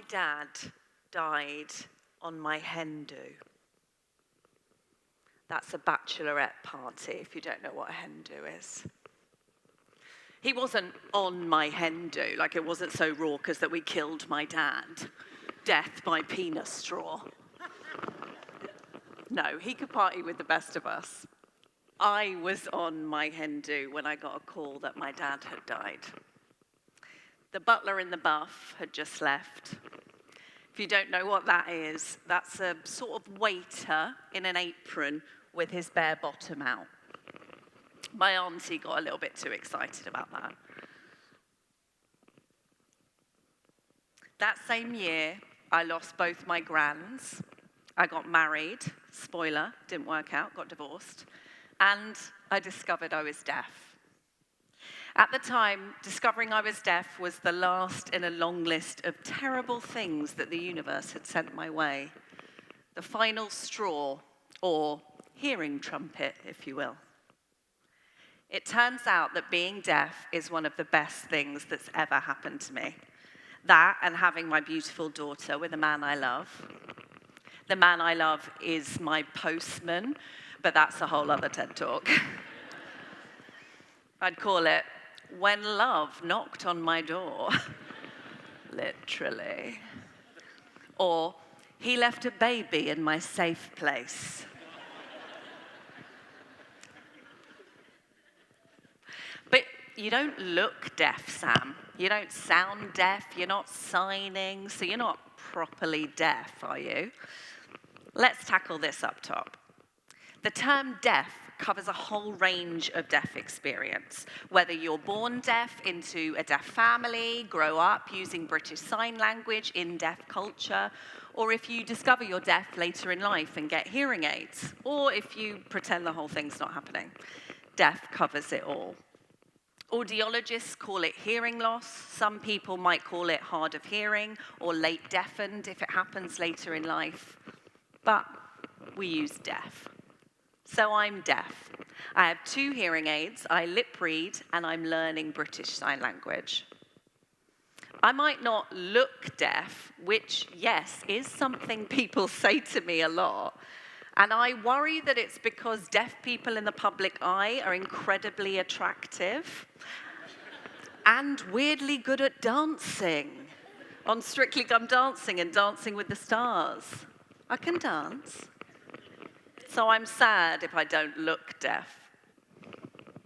dad died on my hen do. That's a bachelorette party, if you don't know what a hen do is. He wasn't on my hen do, like it wasn't so raucous that we killed my dad. Death by penis straw. No, he could party with the best of us. I was on my hen do when I got a call that my dad had died. The butler in the buff had just left. If you don't know what that is, that's a sort of waiter in an apron with his bare bottom out. My auntie got a little bit too excited about that. That same year, I lost both my grands. I got married, spoiler, didn't work out, got divorced, and I discovered I was deaf. At the time, discovering I was deaf was the last in a long list of terrible things that the universe had sent my way. The final straw, or hearing trumpet, if you will. It turns out that being deaf is one of the best things that's ever happened to me. That and having my beautiful daughter with a man I love. The man I love is my postman, but that's a whole other TED Talk. I'd call it, When Love Knocked on My Door. Literally. Or, He Left a Baby in My Safe Place. But you don't look deaf, Sam. You don't sound deaf, you're not signing, so you're not properly deaf, are you? Let's tackle this up top. The term deaf covers a whole range of deaf experience. Whether you're born deaf into a deaf family, grow up using British Sign Language in deaf culture, or if you discover you're deaf later in life and get hearing aids, or if you pretend the whole thing's not happening. Deaf covers it all. Audiologists call it hearing loss. Some people might call it hard of hearing or late deafened if it happens later in life. But we use deaf. So I'm deaf. I have 2 hearing aids, I lip read, and I'm learning British Sign Language. I might not look deaf, which, yes, is something people say to me a lot. And I worry that it's because deaf people in the public eye are incredibly attractive and weirdly good at dancing on Strictly Come Dancing and Dancing with the Stars. I can dance. So I'm sad if I don't look deaf.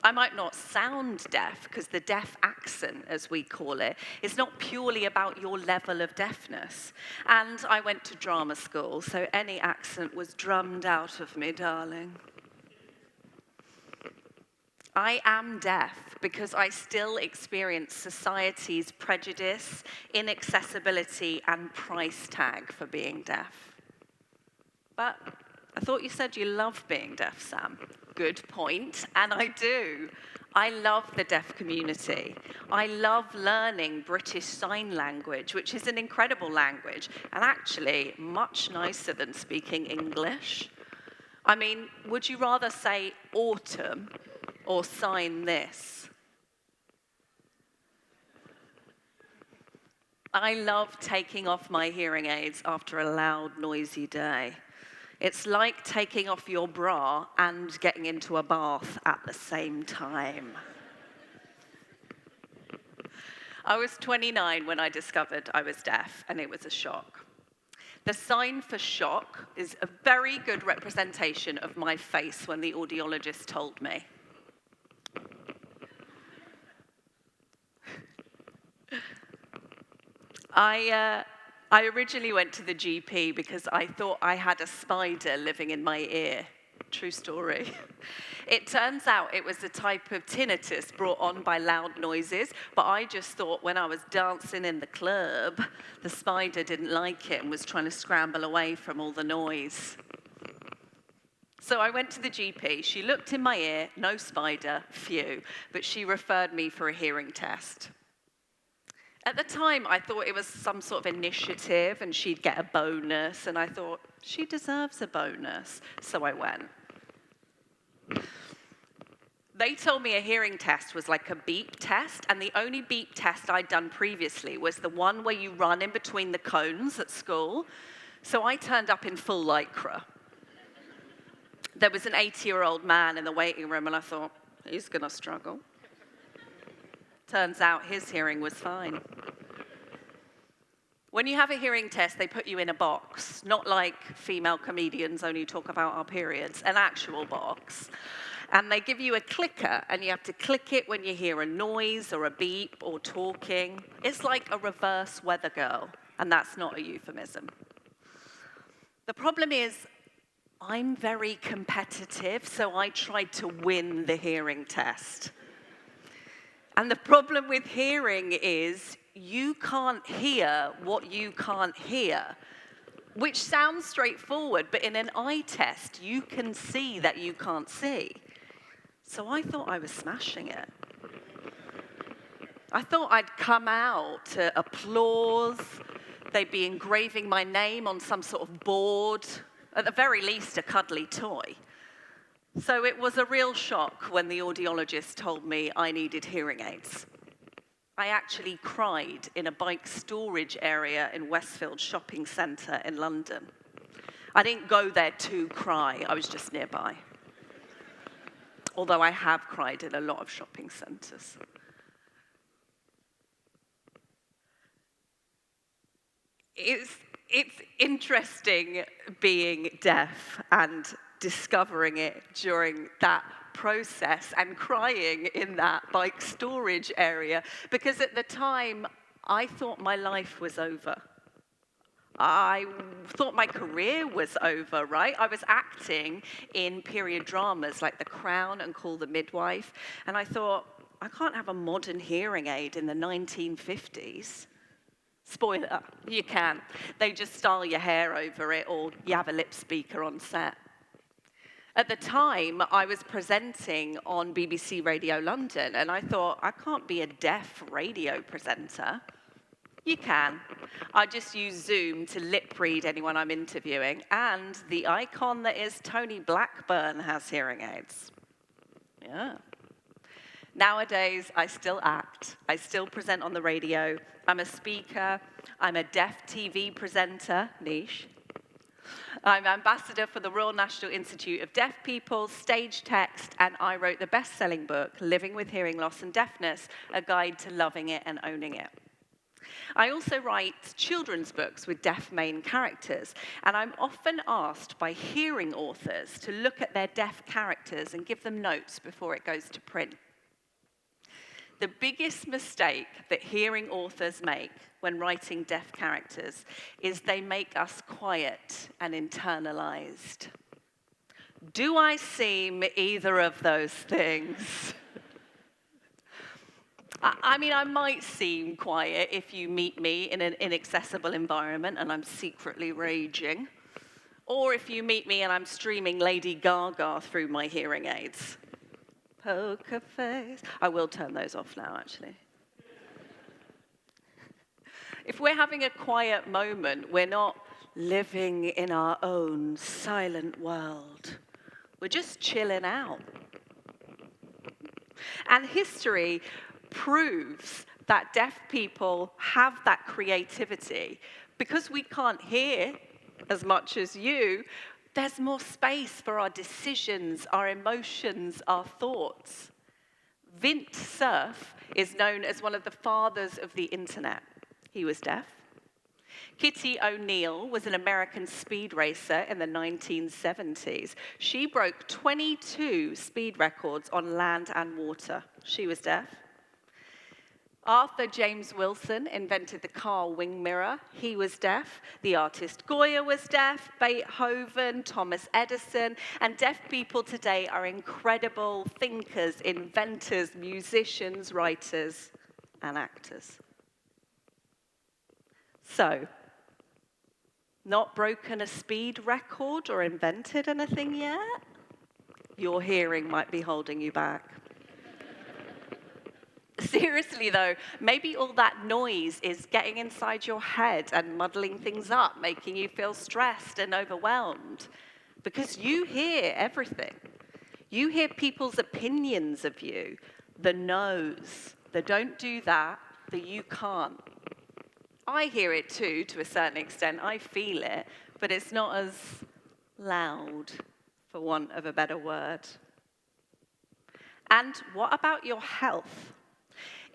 I might not sound deaf because the deaf accent, as we call it, is not purely about your level of deafness. And I went to drama school, so any accent was drummed out of me, darling. I am deaf because I still experience society's prejudice, inaccessibility, and price tag for being deaf. But I thought you said you love being deaf, Sam. Good point, and I do. I love the deaf community. I love learning British Sign Language, which is an incredible language, and actually much nicer than speaking English. I mean, would you rather say autumn or sign this? I love taking off my hearing aids after a loud, noisy day. It's like taking off your bra and getting into a bath at the same time. I was 29 when I discovered I was deaf, and it was a shock. The sign for shock is a very good representation of my face when the audiologist told me. I originally went to the GP because I thought I had a spider living in my ear. True story. It turns out it was a type of tinnitus brought on by loud noises, but I just thought when I was dancing in the club, the spider didn't like it and was trying to scramble away from all the noise. So I went to the GP. She looked in my ear, no spider, phew, but she referred me for a hearing test. At the time, I thought it was some sort of initiative and she'd get a bonus, and I thought, she deserves a bonus, so I went. They told me a hearing test was like a beep test, and the only beep test I'd done previously was the one where you run in between the cones at school. So I turned up in full lycra. There was an 80-year-old man in the waiting room, and I thought, he's going to struggle. Turns out his hearing was fine. When you have a hearing test, they put you in a box, not like female comedians only talk about our periods, an actual box. And they give you a clicker, and you have to click it when you hear a noise or a beep or talking. It's like a reverse weather girl, and that's not a euphemism. The problem is, I'm very competitive, so I tried to win the hearing test. And the problem with hearing is you can't hear what you can't hear, which sounds straightforward, but in an eye test, you can see that you can't see. So I thought I was smashing it. I thought I'd come out to applause. They'd be engraving my name on some sort of board, at the very least a cuddly toy. So it was a real shock when the audiologist told me I needed hearing aids. I actually cried in a bike storage area in Westfield Shopping Centre in London. I didn't go there to cry, I was just nearby. Although I have cried in a lot of shopping centres. It's interesting being deaf and discovering it during that process and crying in that bike storage area, because at the time I thought my life was over. I thought my career was over, right? I was acting in period dramas like The Crown and Call the Midwife, and I thought, I can't have a modern hearing aid in the 1950s. Spoiler, you can. They just style your hair over it, or you have a lip speaker on set. At the time, I was presenting on BBC Radio London, and I thought, I can't be a deaf radio presenter. You can. I just use Zoom to lip read anyone I'm interviewing, and the icon that is Tony Blackburn has hearing aids. Yeah. Nowadays, I still act. I still present on the radio. I'm a speaker. I'm a deaf TV presenter, niche. I'm ambassador for the Royal National Institute of Deaf People, stage text, and I wrote the best-selling book, Living with Hearing Loss and Deafness, a guide to loving it and owning it. I also write children's books with deaf main characters, and I'm often asked by hearing authors to look at their deaf characters and give them notes before it goes to print. The biggest mistake that hearing authors make when writing deaf characters is they make us quiet and internalized. Do I seem either of those things? I mean, I might seem quiet if you meet me in an inaccessible environment and I'm secretly raging, or if you meet me and I'm streaming Lady Gaga through my hearing aids. Poker face. I will turn those off now, actually. If we're having a quiet moment, we're not living in our own silent world. We're just chilling out. And history proves that deaf people have that creativity. Because we can't hear as much as you, there's more space for our decisions, our emotions, our thoughts. Vint Cerf is known as one of the fathers of the internet. He was deaf. Kitty O'Neill was an American speed racer in the 1970s. She broke 22 speed records on land and water. She was deaf. Arthur James Wilson invented the car wing mirror. He was deaf. The artist Goya was deaf, Beethoven, Thomas Edison, and deaf people today are incredible thinkers, inventors, musicians, writers, and actors. So, not broken a speed record or invented anything yet? Your hearing might be holding you back. Seriously though, maybe all that noise is getting inside your head and muddling things up, making you feel stressed and overwhelmed. Because you hear everything. You hear people's opinions of you, the no's, the don't do that, the you can't. I hear it too, to a certain extent. I feel it, but it's not as loud, for want of a better word. And what about your health?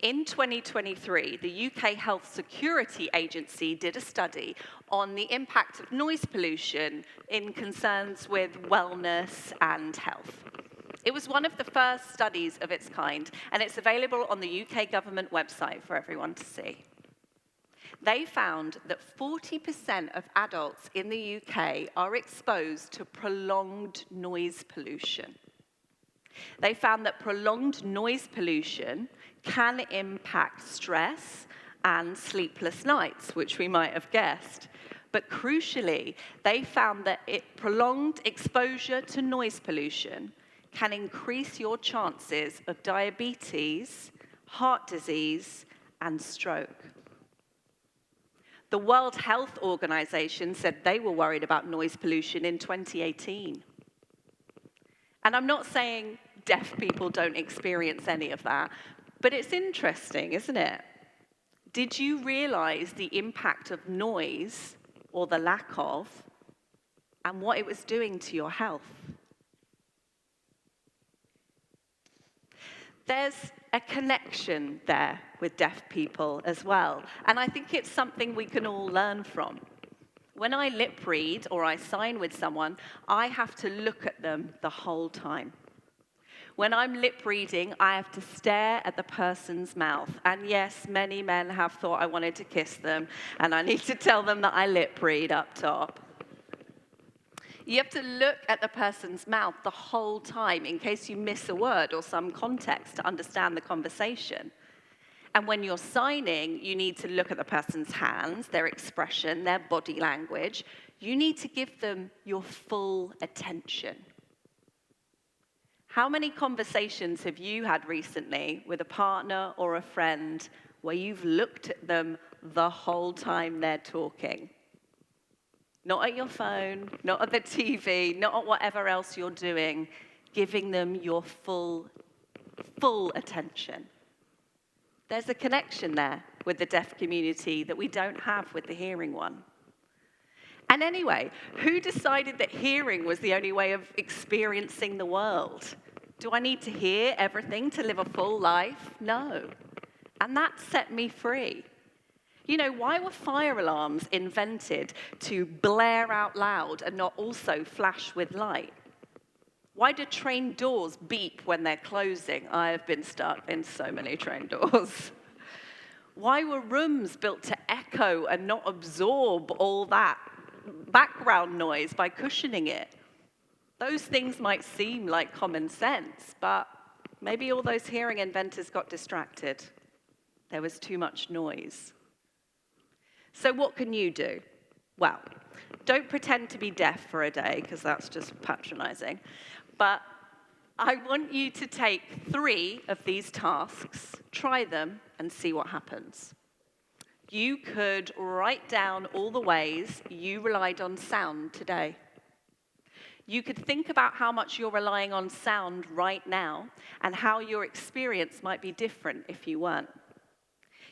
In 2023, the UK Health Security Agency did a study on the impact of noise pollution in concerns with wellness and health. It was one of the first studies of its kind, and it's available on the UK government website for everyone to see. They found that 40% of adults in the UK are exposed to prolonged noise pollution. They found that prolonged noise pollution can impact stress and sleepless nights, which we might have guessed. But crucially, they found that prolonged exposure to noise pollution can increase your chances of diabetes, heart disease, and stroke. The World Health Organization said they were worried about noise pollution in 2018. And I'm not saying deaf people don't experience any of that, but it's interesting, isn't it? Did you realize the impact of noise, or the lack of, and what it was doing to your health? There's a connection there with deaf people as well, and I think it's something we can all learn from. When I lip read or I sign with someone, I have to look at them the whole time. When I'm lip reading, I have to stare at the person's mouth. And yes, many men have thought I wanted to kiss them, and I need to tell them that I lip read up top. You have to look at the person's mouth the whole time in case you miss a word or some context to understand the conversation. And when you're signing, you need to look at the person's hands, their expression, their body language. You need to give them your full attention. How many conversations have you had recently with a partner or a friend where you've looked at them the whole time they're talking? Not at your phone, not at the TV, not at whatever else you're doing, giving them your full attention. There's a connection there with the deaf community that we don't have with the hearing one. And anyway, who decided that hearing was the only way of experiencing the world? Do I need to hear everything to live a full life? No. And that set me free. You know, why were fire alarms invented to blare out loud and not also flash with light? Why do train doors beep when they're closing? I have been stuck in so many train doors. Why were rooms built to echo and not absorb all that background noise by cushioning it? Those things might seem like common sense, but maybe all those hearing inventors got distracted. There was too much noise. So what can you do? Well, don't pretend to be deaf for a day, because that's just patronizing. But I want you to take 3 of these tasks, try them, and see what happens. You could write down all the ways you relied on sound today. You could think about how much you're relying on sound right now and how your experience might be different if you weren't.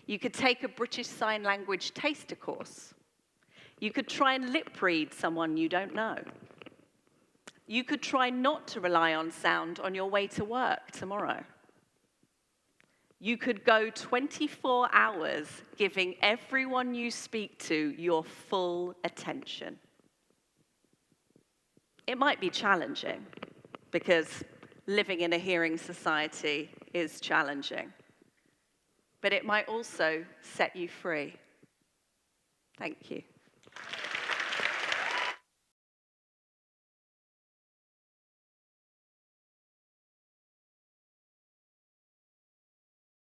You could take a British Sign Language taster course. You could try and lip read someone you don't know. You could try not to rely on sound on your way to work tomorrow. You could go 24 hours giving everyone you speak to your full attention. It might be challenging, because living in a hearing society is challenging. But it might also set you free. Thank you.